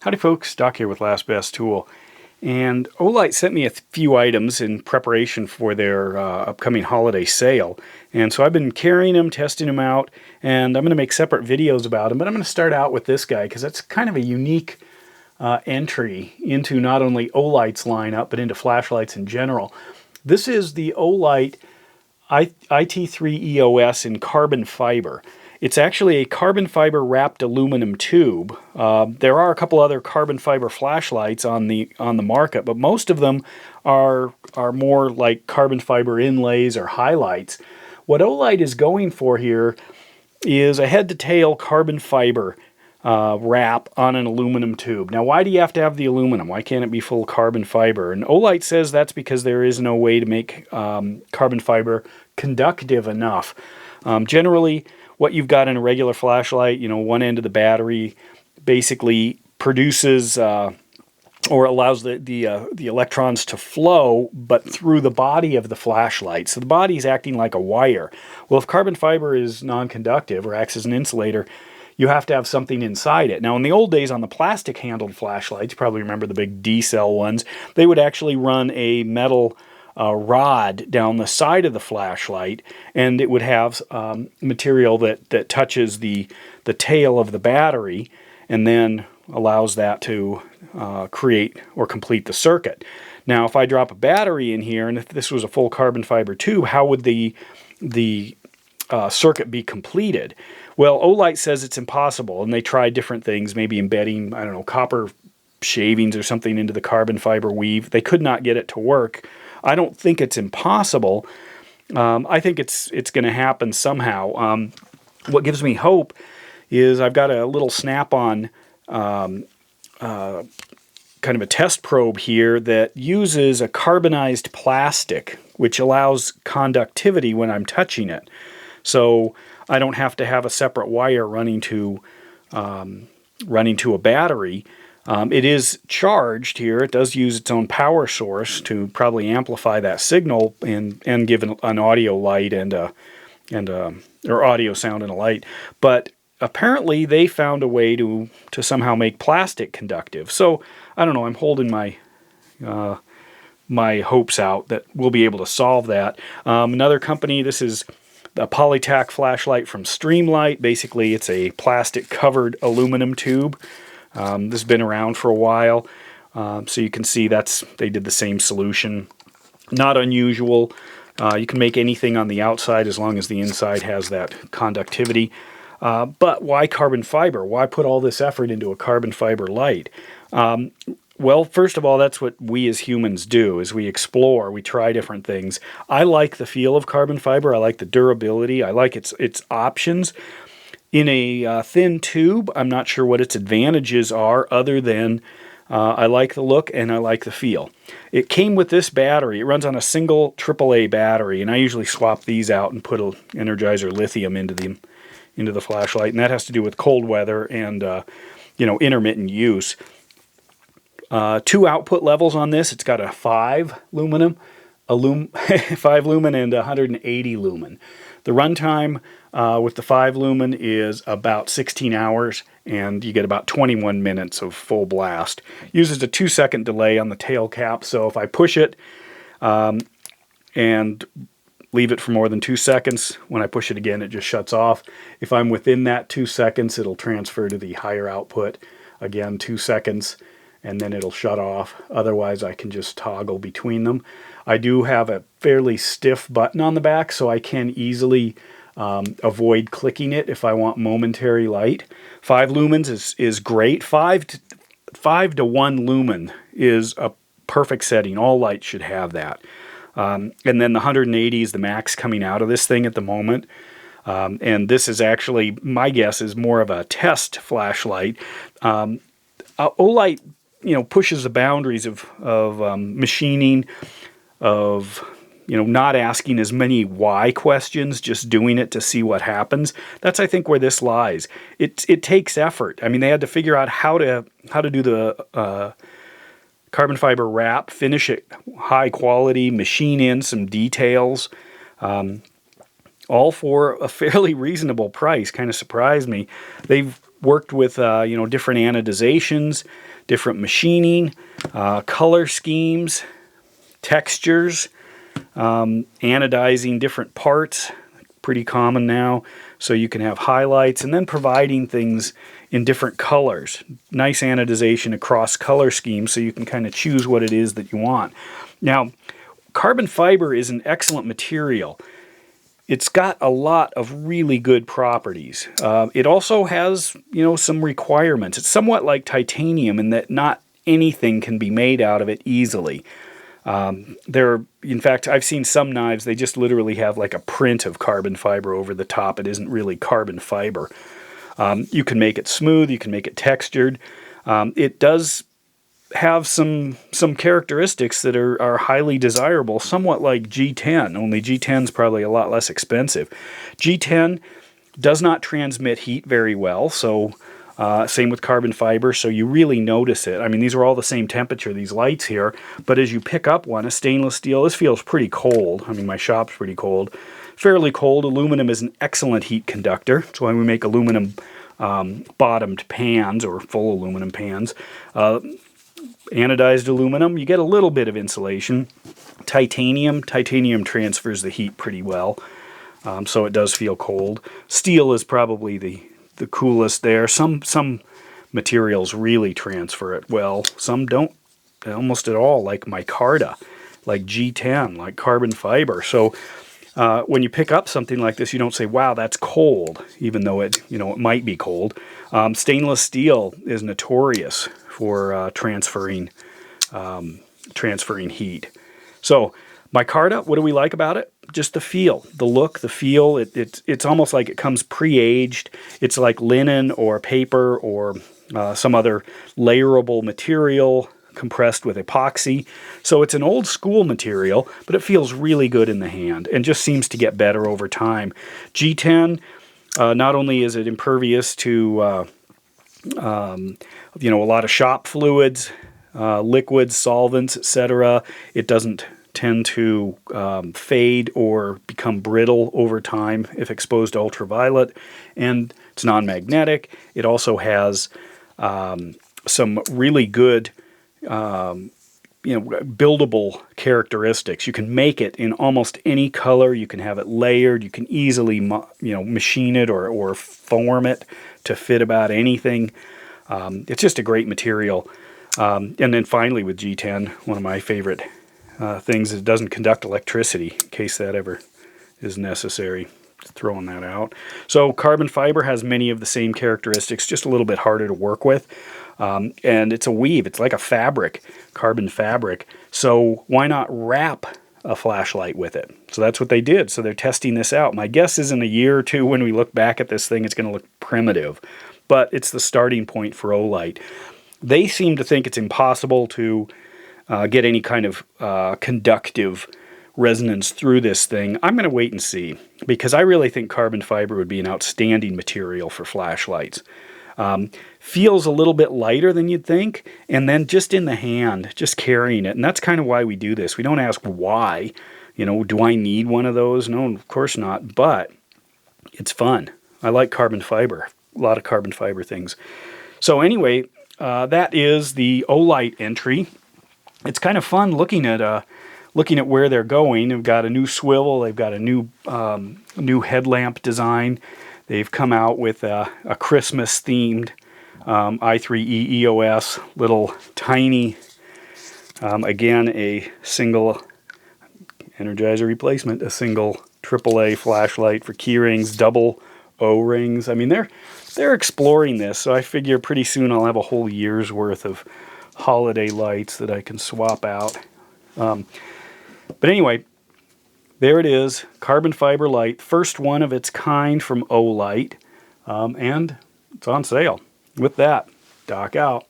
Howdy folks, Doc here with Last Best Tool. And Olight sent me a few items in preparation for their upcoming holiday sale. And so I've been carrying them, testing them out, and I'm going to make separate videos about them. But I'm going to start out with this guy because that's kind of a unique entry into not only Olight's lineup, but into flashlights in general. This is the Olight i3T EOS in carbon fiber. It's actually a carbon fiber wrapped aluminum tube. There are a couple other carbon fiber flashlights on the market, but most of them are more like carbon fiber inlays or highlights. What Olight is going for here is a head-to-tail carbon fiber wrap on an aluminum tube. Now, why do you have to have the aluminum? Why can't it be full carbon fiber? And Olight says that's because there is no way to make carbon fiber conductive enough. Generally, what you've got in a regular flashlight, one end of the battery basically produces or allows the electrons to flow, but through the body of the flashlight. So the body is acting like a wire. Well, if carbon fiber is non-conductive or acts as an insulator, you have to have something inside it. Now, in the old days on the plastic-handled flashlights, you probably remember the big D-cell ones, they would actually run a metal rod down the side of the flashlight, and it would have material that touches the tail of the battery and then allows that to create or complete the circuit. Now, if I drop a battery in here, and if this was a full carbon fiber tube, how would the circuit be completed? Well, Olight says it's impossible, and they tried different things, maybe embedding, I don't know, copper shavings or something into the carbon fiber weave. They could not get it to work. I don't think it's impossible. I think it's going to happen somehow. What gives me hope is I've got a little snap-on kind of a test probe here that uses a carbonized plastic, which allows conductivity when I'm touching it. So I don't have to have a separate wire running to a battery. It is charged here. It does use its own power source to probably amplify that signal and give an audio light or audio sound and a light. But apparently they found a way to somehow make plastic conductive. So I don't know. I'm holding my hopes out that we'll be able to solve that. Another company. This is a Polytac flashlight from Streamlight. Basically, it's a plastic covered aluminum tube. This has been around for a while, so you can see they did the same solution. Not unusual. You can make anything on the outside as long as the inside has that conductivity. But why carbon fiber? Why put all this effort into a carbon fiber light? Well, first of all, that's what we as humans do, is we explore, we try different things. I like the feel of carbon fiber. I like the durability. I like its options. In a thin tube, I'm not sure what its advantages are other than I like the look and I like the feel. It came with this battery. It runs on a single AAA battery, and I usually swap these out and put an Energizer lithium into the flashlight, and that has to do with cold weather and intermittent use. 2 output levels on this. It's got a 5 lumen, 5 lumen and 180 lumen. The runtime with the 5 lumen is about 16 hours, and you get about 21 minutes of full blast. Uses a 2-second delay on the tail cap, so if I push it and leave it for more than 2 seconds, when I push it again, it just shuts off. If I'm within that 2 seconds, it'll transfer to the higher output. Again, 2 seconds, and then it'll shut off. Otherwise, I can just toggle between them. I do have a fairly stiff button on the back, so I can easily avoid clicking it if I want momentary light. 5 lumens is great. 5 to 1 lumen is a perfect setting. All lights should have that. And then the 180 is the max coming out of this thing at the moment. And this is actually, my guess, is more of a test flashlight. Olight pushes the boundaries of machining, of not asking as many why questions, just doing it to see what happens. That's, I think, where this lies. It takes effort. I mean, they had to figure out how to do the carbon fiber wrap, finish it high quality, machine in some details, all for a fairly reasonable price. Kind of surprised me. They've worked with different anodizations, different machining, color schemes, textures, anodizing different parts, pretty common now. So you can have highlights, and then providing things in different colors. Nice anodization across color schemes, so you can kind of choose what it is that you want. Now, carbon fiber is an excellent material. It's got a lot of really good properties. It also has, some requirements. It's somewhat like titanium in that not anything can be made out of it easily. In fact, I've seen some knives, they just literally have like a print of carbon fiber over the top. It isn't really carbon fiber. You can make it smooth, you can make it textured. It does have some characteristics that are highly desirable, somewhat like G10, only G10 is probably a lot less expensive. G10 does not transmit heat very well, so same with carbon fiber, so you really notice it. I mean, these are all the same temperature, these lights here, but as you pick up one, a stainless steel, this feels pretty cold. I mean, my shop's pretty cold. Fairly cold. Aluminum is an excellent heat conductor. That's why we make aluminum bottomed pans, or full aluminum pans. Anodized aluminum, you get a little bit of insulation. Titanium transfers the heat pretty well, so it does feel cold. Steel is probably the coolest there. Some materials really transfer it well. Some don't almost at all, like micarta, like G10, like carbon fiber. So when you pick up something like this, you don't say, wow, that's cold, even though it might be cold. Stainless steel is notorious for transferring heat. So micarta, what do we like about it? Just the feel, the look, the feel. It's almost like it comes pre-aged. It's like linen or paper or some other layerable material compressed with epoxy. So it's an old school material, but it feels really good in the hand and just seems to get better over time. G10, not only is it impervious to a lot of shop fluids, liquids, solvents, etc. It doesn't tend to fade or become brittle over time if exposed to ultraviolet, and it's non-magnetic. It also has some really good buildable characteristics. You can make it in almost any color. You can have it layered. You can easily machine it or form it to fit about anything. It's just a great material. And then finally with G10, one of my favorite things is it doesn't conduct electricity, in case that ever is necessary. Just throwing that out. So carbon fiber has many of the same characteristics, just a little bit harder to work with. And it's a weave. It's like a fabric, carbon fabric. So why not wrap a flashlight with it? So that's what they did. So they're testing this out. My guess is in a year or two when we look back at this thing, it's going to look primitive. But it's the starting point for Olight. They seem to think it's impossible to get any kind of conductive resonance through this thing. I'm going to wait and see, because I really think carbon fiber would be an outstanding material for flashlights. Feels a little bit lighter than you'd think, and then just in the hand, just carrying it. And that's kind of why we do this. We don't ask why. Do I need one of those? No, of course not. But it's fun. I like carbon fiber. A lot of carbon fiber things. So anyway, that is the Olight entry. It's kind of fun looking at where they're going. They've got a new swivel. They've got a new headlamp design. They've come out with a Christmas-themed i3 EOS, little tiny, again, a single Energizer replacement, a single AAA flashlight for key rings, double O-rings. I mean, they're exploring this, so I figure pretty soon I'll have a whole year's worth of holiday lights that I can swap out. But anyway, there it is, carbon fiber light, first one of its kind from Olight, and it's on sale. With that, Doc out.